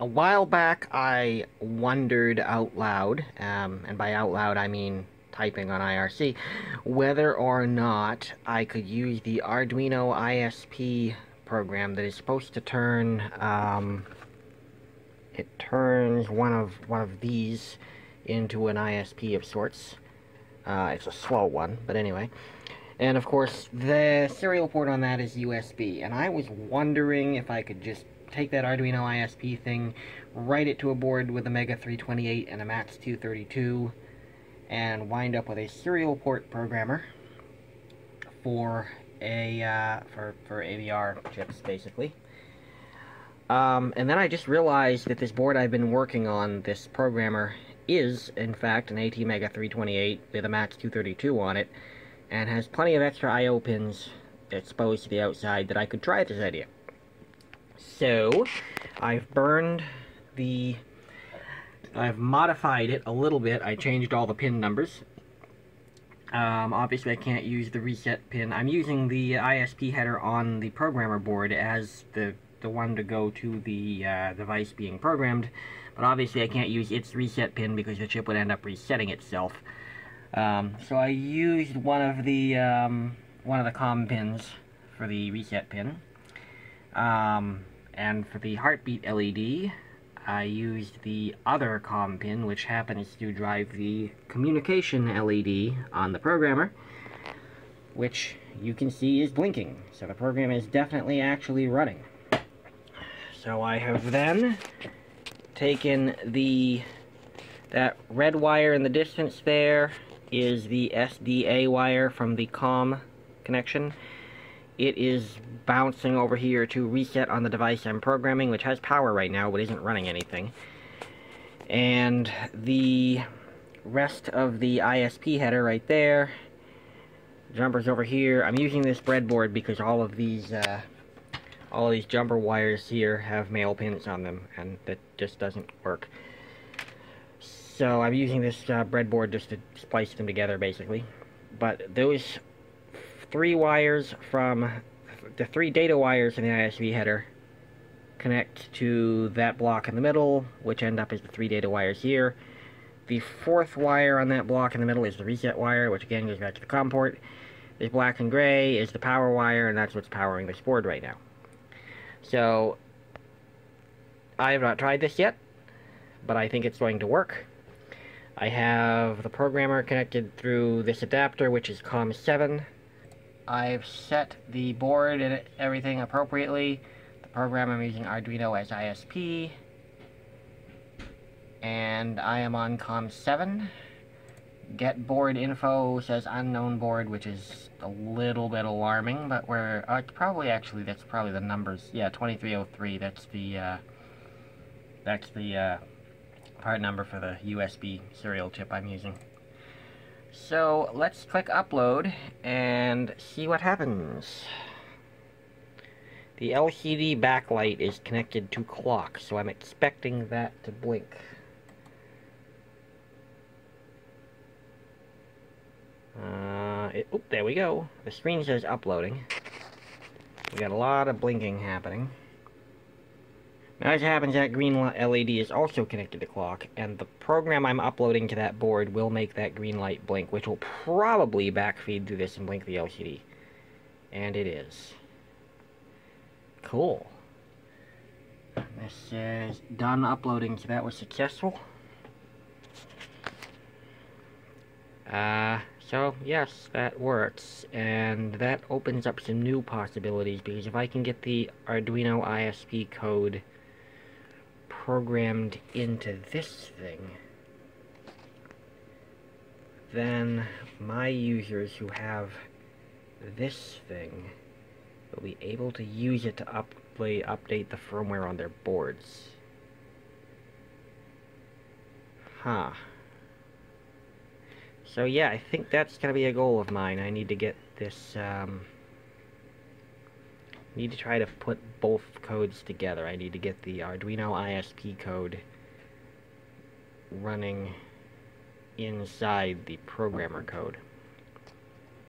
A while back, I wondered out loud, and by out loud I mean typing on IRC, whether or not I could use the Arduino ISP program that is supposed to turn, it turns one of these into an ISP of sorts. It's a slow one, but anyway. And of course, the serial port on that is USB, and I was wondering if I could just take that Arduino ISP thing, write it to a board with a Mega 328 and a Max 232, and wind up with a serial port programmer for a for AVR chips, basically. And then I just realized that this board I've been working on, this programmer, is in fact an ATmega 328 with a Max 232 on it, and has plenty of extra I/O pins exposed to the outside that I could try this idea. So, I've modified it a little bit. I changed all the pin numbers. Obviously I can't use the reset pin. I'm using the ISP header on the programmer board as the one to go to the device being programmed, but obviously I can't use its reset pin because the chip would end up resetting itself. So I used one of the COM pins for the reset pin. And for the heartbeat LED, I used the other COM pin, which happens to drive the communication LED on the programmer, which you can see is blinking. So the program is definitely actually running. So I have then taken that red wire in the distance there is the SDA wire from the COM connection. It is bouncing over here to reset on the device I'm programming, which has power right now, but isn't running anything. And the rest of the ISP header right there, jumper's over here. I'm using this breadboard because all of these jumper wires here have male pins on them, and that just doesn't work. So I'm using this breadboard just to splice them together, basically. But those three wires from the three data wires in the ISP header connect to that block in the middle, which end up as the three data wires here. The fourth wire on that block in the middle is the reset wire, which again goes back to the COM port. This black and gray is the power wire, and that's what's powering this board right now. So I have not tried this yet, but I think it's going to work. I have the programmer connected through this adapter, which is COM7. I've set the board and everything appropriately. The program I'm using Arduino as ISP. And I am on COM7. Get board info says unknown board, which is a little bit alarming, but we're it's probably actually that's probably the numbers. Yeah, 2303. That's the part number for the USB serial chip I'm using. So let's click upload and see what happens. The LCD backlight is connected to clock, so I'm expecting that to blink. There we go. The screen says uploading. We got a lot of blinking happening. Now, as it happens, that green LED is also connected to clock, and the program I'm uploading to that board will make that green light blink, which will probably backfeed through this and blink the LCD. And it is. Cool. This says done uploading, so that was successful. So, yes, that works, and that opens up some new possibilities, because if I can get the Arduino ISP code programmed into this thing, then my users who have this thing will be able to use it to update the firmware on their boards. Huh. So yeah, I think that's going to be a goal of mine. I need to get this, need to try to put both codes together. I need to get the Arduino ISP code running inside the programmer code.